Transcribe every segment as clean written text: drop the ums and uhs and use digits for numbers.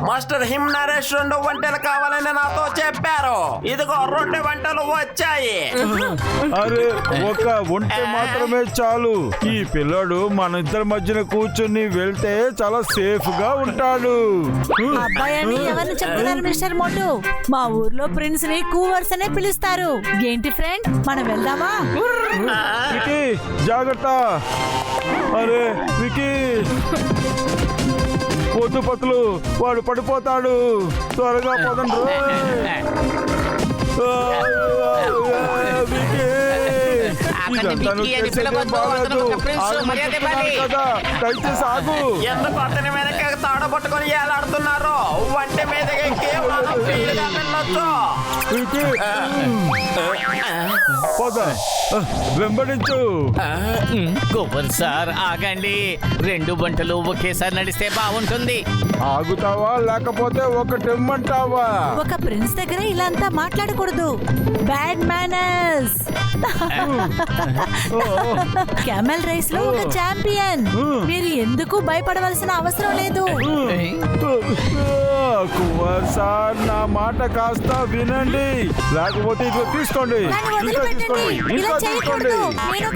Master him Naresh 2 వంటలు కావాలని నాతో చెప్పారు. ఇదిగో 2 వంటలు వచ్చాయి. అరే ఒక వంట మాత్రమే చాలు. ఈ పిల్లడు మన ఇద్దరి మధ్యన కూర్చుని వెళ్తే చాలా సేఫ్ గా ఉంటాడు. అబ్బాయి అని ఎవరిని చెప్తున్నారు మిస్టర్ మోటు? మా ఊర్లో ప్రిన్స్ ని కూవర్స్ అనే పిలుస్తారు. ఏంటి ఫ్రెండ్, మనం వెళ్దామా? వికీ జాగ్రత్త. అరే వికీ పొద్దు పతులు, వాడు పడిపోతాడు. త్వరగా పదండి. దయచేసి ఆగు. ఎందుకు అతని వెనక తాడ పట్టుకొని ఏలాడుతున్నారు? వంట మీద ఎక్కి వెళ్ళొచ్చు. వెంబడించు. గోవర్ సార్ ఆగండి. 2 బంటలు ఒకేసారి నడిస్తే బాగుంటుంది. ఆగుతావా లేకపోతే ఒకటి ఇమ్మంటావా? ఒక ప్రిన్స్ దగ్గర ఇలా అంతా మాట్లాడకూడదు. Bad manners. క్యామెల్ రేస్ లో ఒక ఛాంపియన్. మీరు ఎందుకు భయపడవలసిన అవసరం లేదు. కుమార్ సార్ నా మాట కాస్త వినండి, లేకపోతే ఇదిగో తీసుకోండి.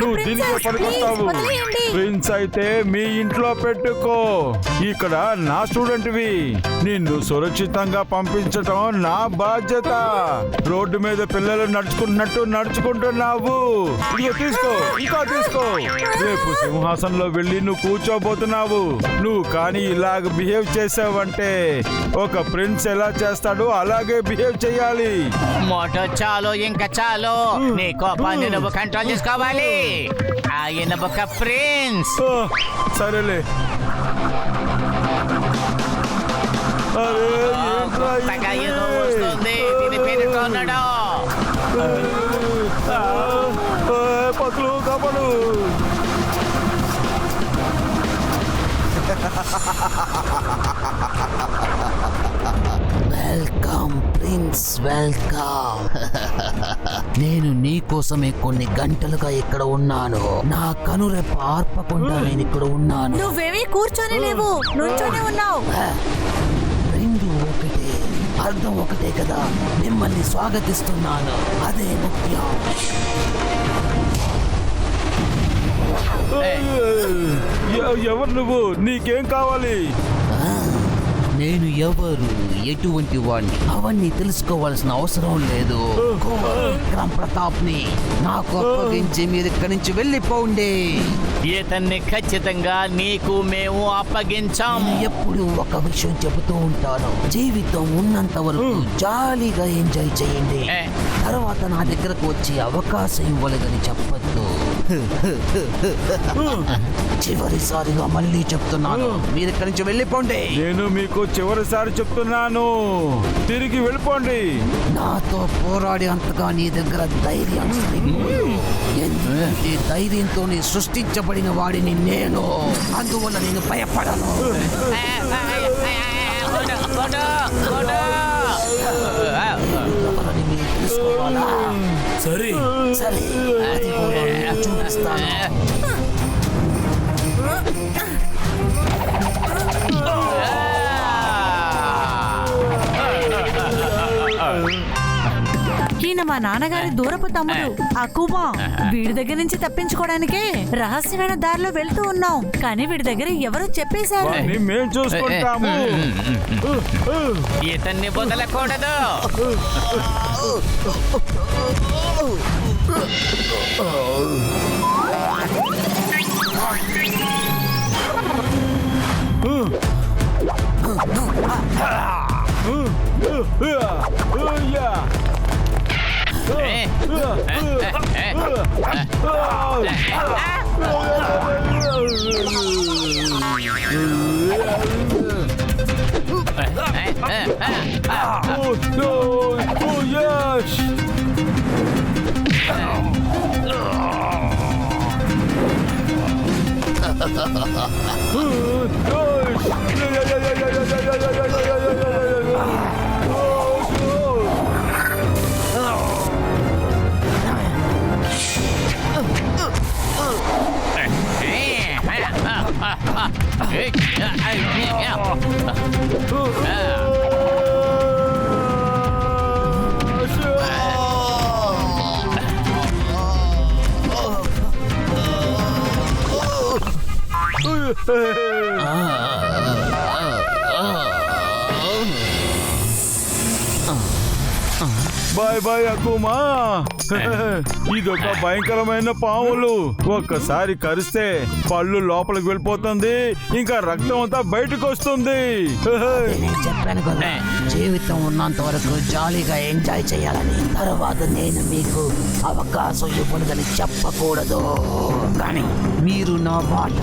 నువ్వు దీనికి పనికొస్తావు. ప్రిన్స్ అయితే మీ ఇంట్లో పెట్టుకో. ఇక్కడ నా స్టూడెంట్వి. నిన్ను సురక్షితంగా పంపించటం నా బాధ్యత. రోడ్డు మీద పిల్లలు నడుచుకుంటున్నట్టు నడుచుకుంటున్నావు. ఇదిగో తీసుకో, ఇంకా తీసుకో. రేపు సింహాసనంలో వెళ్ళి నువ్వు కూర్చోబోతున్నావు. నువ్వు కానీ ఇలాగ బిహేవ్ చేసావంటే ఒక ప్రిన్స్ ఎలా చేస్తాడో అలాగే బిహేవ్ చేయాలి. మోటో చాలు, ఇంకా చాలు. నీ కోపాన్ని నువ్వు కంట్రోల్ చేసుకోవాలి. ఆయన ఒక ప్రిన్స్. సరేలే. కొత్తగా ఏదో వస్తుంది. దీని పేరు టోర్నడో. పతులు కాపడు. Welcome prince, welcome. నేను నీ కోసమే కొన్ని గంటలుగా ఇక్కడ ఉన్నాను. నా కనురెప్ప ఆర్పకుండా నేను ఇక్కడ ఉన్నాను. నువ్వేమీ కూర్చొని లేవు, నుంచోనే ఉన్నావు. రెండు ఒకటే, అర్థం ఒకటే కదా. మిమ్మల్ని స్వాగతిస్తున్నాను, అదే ముఖ్యం. ఎవరు నువ్వు? నీకేం కావాలి? నేను ఎవరు, ఎటువంటి వాడిని అవన్నీ తెలుసుకోవాల్సిన అవసరం లేదు. విక్రమ్ ప్రతాప్ ని నాకు అప్పగించి మీరు ఇక్కడి నుంచి వెళ్ళిపోండి. ఇతన్ని ఖచ్చితంగా నీకు మేము అప్పగించాం. ఎప్పుడు ఒక విషయం చెబుతూ ఉంటాను, జీవితం ఉన్నంత వరకు జాలీగా ఎంజాయ్ చేయండి. తర్వాత నా దగ్గరకు వచ్చి అవకాశం ఇవ్వలేదని చెప్పొద్దు. చివరిసారిగా మళ్ళీ చెప్తున్నాను, మీరు ఇక్కడి నుంచి వెళ్ళిపోండి. నేను మీకు చివరిసారి చెప్తున్నాను, తిరిగి వెళ్ళిపోండి. నాతో పోరాడి అంతగా నీ దగ్గర ధైర్యం ఎందుకంటే ధైర్యంతో సృష్టించబడిన వాడిని నేను. అందువల్ల నేను భయపడను. మీరు తెలుసుకోవాలా? సరే అది కూడా నేను చూపిస్తాను. ఈయన మా నాన్నగారి దూరపు తమ్ముడు అకుబా. వీడి దగ్గర నుంచి తప్పించుకోవడానికే రహస్యమైన దారిలో వెళ్తూ ఉన్నాం. కానీ వీడి దగ్గర ఎవరో చెప్పేశారు. మేము చూసుకుంటాము. ఇతన్ని వదలకూడదు. బాయ్ బాయ్ అక్కుమా. ఇదొక భయంకరమైన పాములు. ఒక్కసారి కరిస్తే పళ్ళు లోపలికి వెళ్ళిపోతుంది, ఇంకా రక్తం అంతా బయటకు వస్తుంది. నేను చెప్పాను కదా, జీవితం ఉన్నంత వరకు జాలీగా ఎంజాయ్ చేయాలని. తర్వాత నేను మీకు అవకాశం ఇవ్వలేదని చెప్పకూడదు, కానీ మీరు నా మాట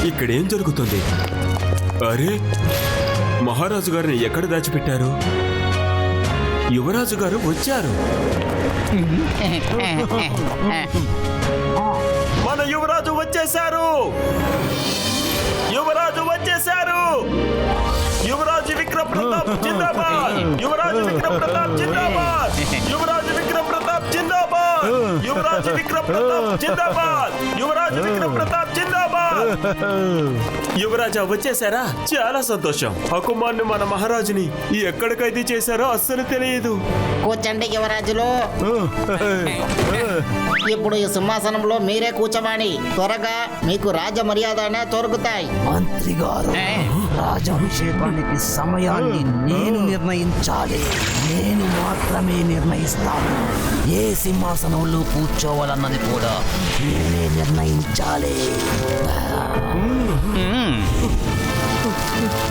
ఇక్కడేం జరుగుతుంది? అరే, మహారాజు గారిని ఎక్కడ దాచిపెట్టారు? యువరాజు గారు వచ్చారు. మన యువరాజు వచ్చేశారు. యువరాజు వచ్చేశారు. యువరాజు విక్రమ్ ప్రతాప్ జిందాబాద్. యువరాజు విక్రమ్ ప్రతాప్ జిందాబాద్. యువరాజు విక్రమ్ ప్రతాప్ జిందాబాద్. యువరాజు విక్రమ్ ప్రతాప్ జిందాబాద్. యువరాజు విక్రమ్ ప్రతాప్ జిందాబాద్. యువరాజా వచ్చేసారా? చాలా సంతోషం. హకుమాన్ని మన మహారాజుని ఎక్కడ ఖైదీ చేశారో అస్సలు తెలియదు. కూర్చోండి యువరాజులు. ఇప్పుడు ఈ సింహాసనంలో మీరే కూర్చోమని. త్వరగా మీకు రాజ మర్యాదనే దొరుకుతాయి. మంత్రి గారు, రాజాభిషేకానికి సమయాన్ని నేను నిర్ణయించాలి. నేను మాత్రమే నిర్ణయిస్తాను. ఏ సింహాసనంలో కూర్చోవాలన్నది కూడా నేనే నిర్ణయించాలి.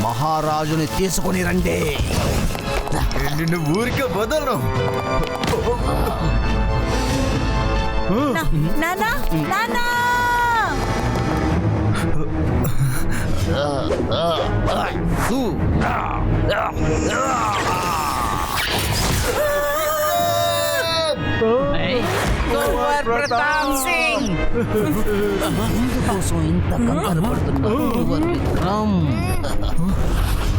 మహారాజుని తీసుకుని రండి. నిన్ను ఊరికే వదలను. నానా నానా ప్రతాప్ సింగ్, ఎందుకోసం ఇంత కంగారు పడుతున్నారు విక్రమ్?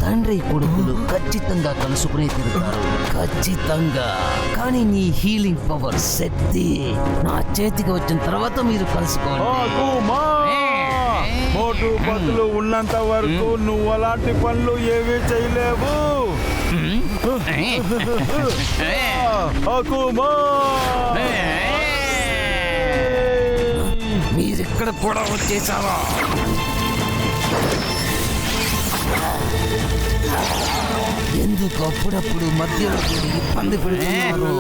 తండ్రి కొడుకులు ఖచ్చితంగా కలుసుకునే తిరుగుతారు, ఖచ్చితంగా. కానీ నీ హీలింగ్ పవర్ శక్తి నా చేతికి వచ్చిన తర్వాత మీరు కలుసుకోండి. అక్కుమా, మోటు పతులు ఉన్నంత వరకు నువ్వు అలాంటి పనులు ఏమీ చేయలేవు. అక్కుమా, మీరిక్కడ కూడా వచ్చేసావా? ఎందుకు అప్పుడప్పుడు మధ్యలో దూరి ఇబ్బంది పెడుతున్నారు?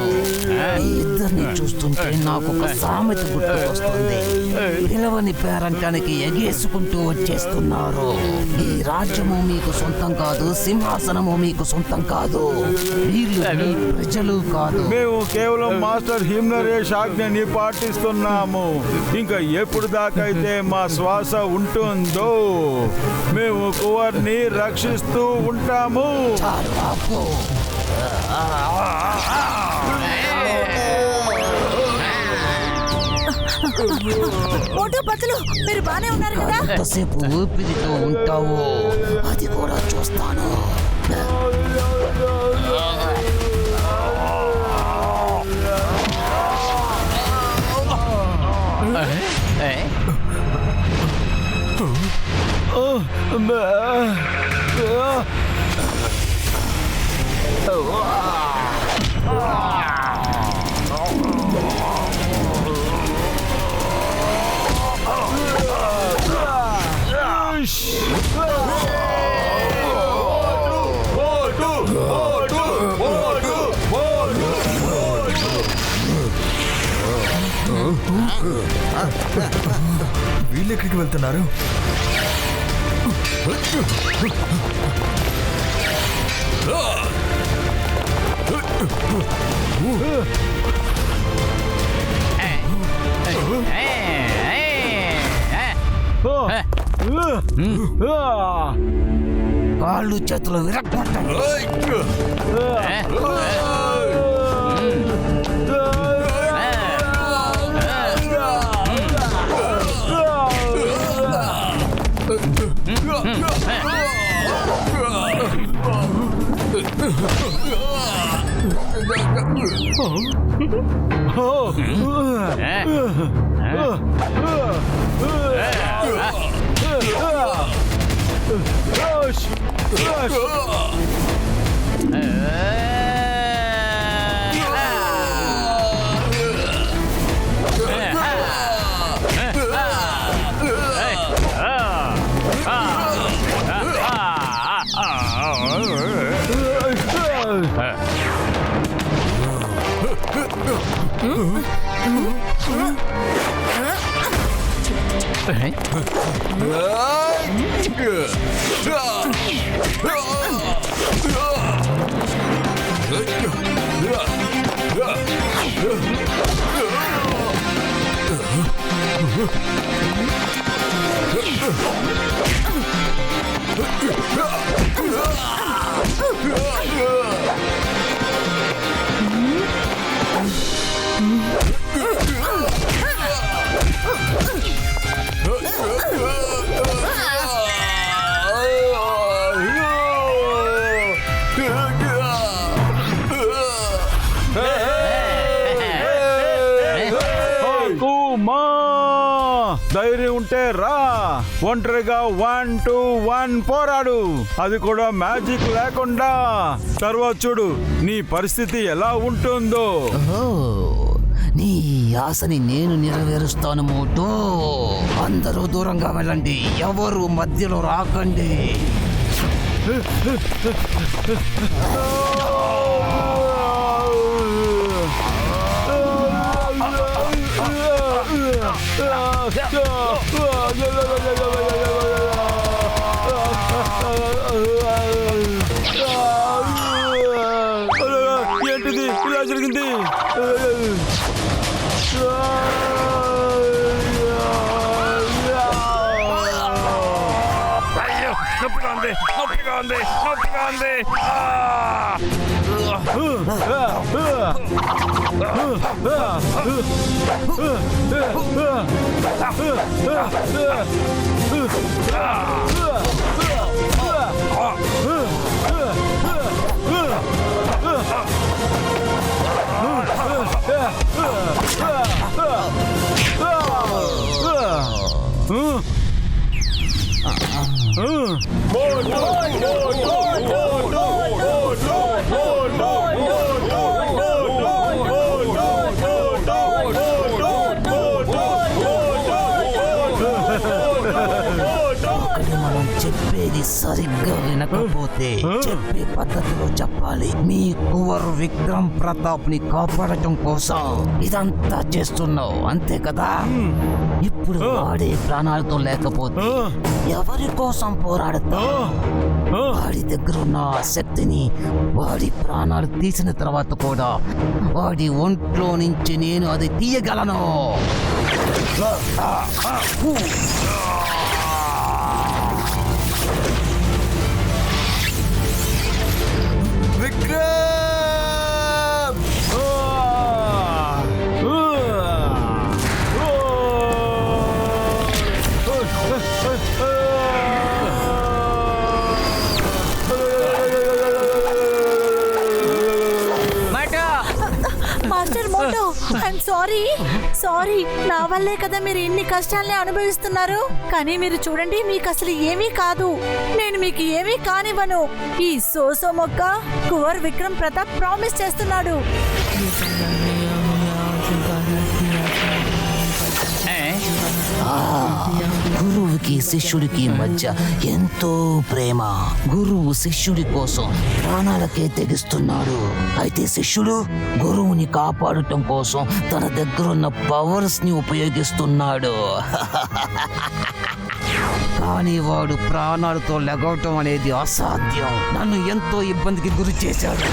ఈ ఇద్దరిని చూస్తుంటే నాకు ఒక సామెత గుర్తు వస్తుంది. పిలవని పేరంటానికి ఎగేసుకుంటూ వచ్చేస్తున్నారు. ఈ రాజ్యము మీకు సొంతం కాదు, సింహాసనము మీకు సొంతం కాదు, వీళ్ళు మీ ప్రజలు కాదు. మేము కేవలం మాస్టర్ హిమ్నరేష్ ఆజ్ఞని పాటిస్తున్నాము. ఇంకా ఎప్పుడు దాకైతే మా శ్వాస ఉంటుందో మేము కువర్ని రక్షిస్తూ ఉంటాము. చాలు ఆపు. మోటు పతులు, మీరు బానే ఉన్నారు కదా? ఎంతసేపు ఊపిరితో ఉంటావో అది కూడా చూస్తాను. వీళ్ళు ఎక్కడికి వెళ్తున్నారు? కాళ్ళు చేతులు విరగొట్టండి. ధైర్యం ఉంటే రా, ఒంటరిగా 1 to 1 పోరాడు, అది కూడా మ్యాజిక్ లేకుండా. తర్వాత చూడు నీ పరిస్థితి ఎలా ఉంటుందో. నీ ఆశని నేను నెరవేరుస్తాను మోటో. అందరూ దూరంగా వెళ్ళండి, ఎవరు మధ్యలో రాకండి. ఏంటిది ఇలా జరిగింది? అయ్యో, నొప్పిగా ఉంది, నొప్పిగా ఉంది, నొప్పిగా ఉంది. మనం చెప్పేది సరిగ్గా వినకపోతే చెప్పే పద్ధతిలో చెప్పాలి. మీ కువర్ విక్రమ్ ప్రతాప్ ని కాపాడటం కోసం ఇదంతా చేస్తున్నావు, అంతే కదా? ఇప్పుడు వాడే ప్రాణాలతో లేకపోతే ఎవరి కోసం పోరాడతావు? వాడి దగ్గర ఉన్న ఆ శక్తిని, వాడి ప్రాణాలు తీసిన తర్వాత కూడా వాడి ఒంట్లో నుంచి నేను అది తీయగలను. మాస్టర్ మోటో, ఐఎమ్ సారీ. నా వల్లే కదా మీరు ఇన్ని కష్టాల్ని అనుభవిస్తున్నారు. కానీ మీరు చూడండి, మీకు అసలు ఏమీ కాదు. నేను మీకు ఏమీ కానివ్వను. ఈ సోసో మొక్క కువర్ విక్రమ్ ప్రతాప్ ప్రామిస్ చేస్తున్నాడు. గురువుకి శిష్యుడికి మధ్య ఎంతో ప్రేమ. గురువు శిష్యుడి కోసం ప్రాణాలకే తెగిస్తున్నాడు. అయితే శిష్యుడు గురువుని కాపాడటం కోసం తన దగ్గరున్న పవర్స్ ని ఉపయోగిస్తున్నాడు. కానీ వాడు ప్రాణాలతో లెగవటం అనేది అసాధ్యం. నన్ను ఎంతో ఇబ్బందికి గురి చేశాడు.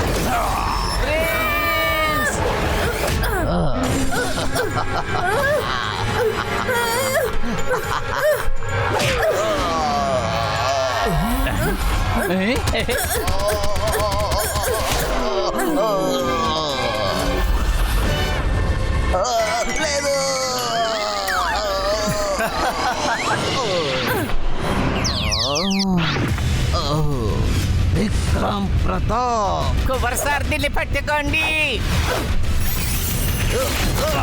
విక్రమ్ ప్రతాప్, కువర్ సార్దిని పట్టుకోండి. సూపర్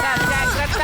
సార్ జాగ్రత్త.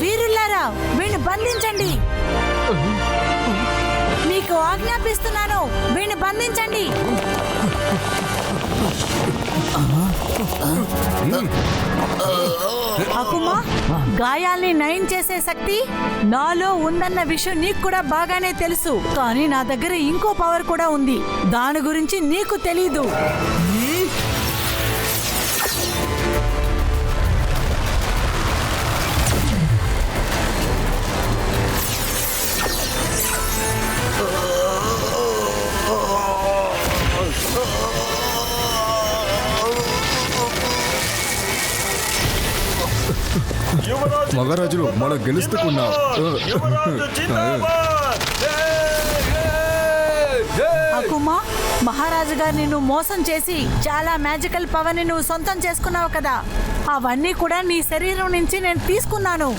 వీరులారా వీణ్ణి బంధించండి. మీకు ఆజ్ఞాపిస్తున్నాను, వీణ్ణి బంధించండి. అకుమా, గాయాల్ని నయం చేసే శక్తి నాలో ఉందన్న విషయం నీకు కూడా బాగానే తెలుసు. కానీ నా దగ్గర ఇంకో పవర్ కూడా ఉంది, దాని గురించి నీకు తెలీదు. మగరాజులు మనం గెలుస్తున్నాం. యువరాజు జిందాబాద్. అకుమా, మహారాజు గారు నిన్ను మోసం చేసి చాలా మ్యాజికల్ పవర్ ని నువ్వు సొంతం చేసుకున్నావు కదా, అవన్నీ కూడా నీ శరీరం నుంచి నేను తీసుకున్నాను.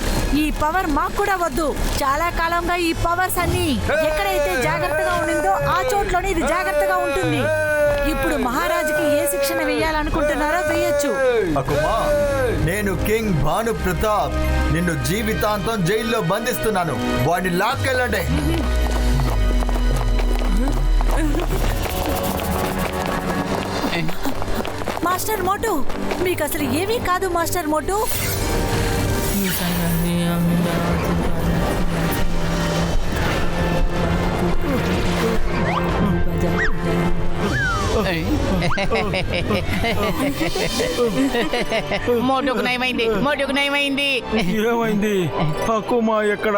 ఈ పవర్ మాకు కూడా వద్దు. చాలా కాలంగా ఈ పవర్స్ అన్ని ఎక్కడైతే జాగ్రత్తగా ఉండిందో ఆ చోట్లోనే ఇది జాగ్రత్తగా ఉంటుంది. ఇప్పుడు మహారాజుకి ఏ శిక్షణ వేయాలనుకుంటున్నారో వేయొచ్చు. అకుమా, నేను కింగ్ భాను ప్రతాప్ నిన్ను జీవితాంతం జైల్లో బంధిస్తున్నాను. వాడిని లాక్కెళ్ళండి. మాస్టర్ మోటు, మీకు అసలు ఏమీ కాదు మాస్టర్ మోటు. మోటుకు నయమైంది, మోటుకు నయమైంది. ఏమైంది? అకుమా ఎక్కడ?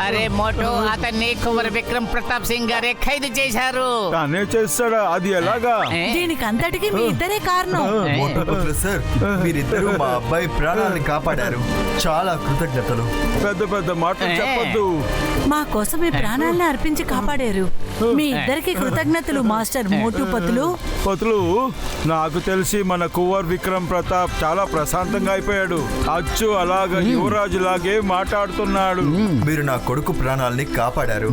అరే మోటు, అతన్ని కుమార్ విక్రమ్ ప్రతాప్ సింగ్ గారే ఖైదు చేశారు. తానే చేస్తాడా? అది ఎలాగా? దీనికి అంతటికి మీ ఇద్దరే కారణం. మోటుపుత్ర సార్, మీరిద్దరూ మా అబ్బాయి ప్రాణాలను కాపాడారు. చాలా కృతజ్ఞతలు. పెద్ద పెద్ద మాటలు చెప్పొద్దు. మా కోసం మీ ప్రాణాలను అర్పించి కాపాడారు. మీ ఇద్దరికి కృతజ్ఞతలు మాస్టర్ మోటు పతులు. పతులు, నాకు తెలిసి మన కువర్ విక్రమ్ ప్రతాప్ చాలా ప్రశాంతంగా అయిపోయాడు. అచ్చు అలాగా యువరాజు లాగే మాట్లాడుతున్నాడు. మీరు నా కొడుకు ప్రాణాలని కాపాడారు.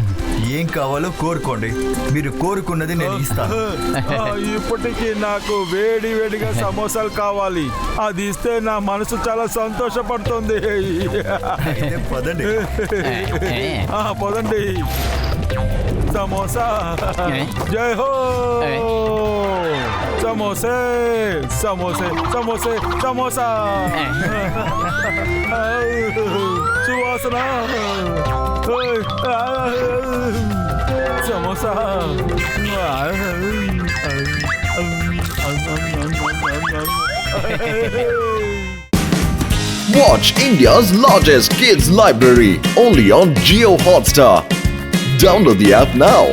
ఏం కావాలో కోరుకోండి, మీరు కోరుకున్నది నేను ఇస్తాను. ఇప్పటికీ నాకు వేడి వేడిగా సమోసాలు కావాలి. అది ఇస్తే నా మనసు చాలా సంతోషపడుతుంది. అయితే పదండి. పదండి. సమోసా, జై హో. సమోసే సమోసే సమోసే సమోసా. సువాసన. Samosa. Watch India's largest kids library only on Jio Hotstar. Download the app now.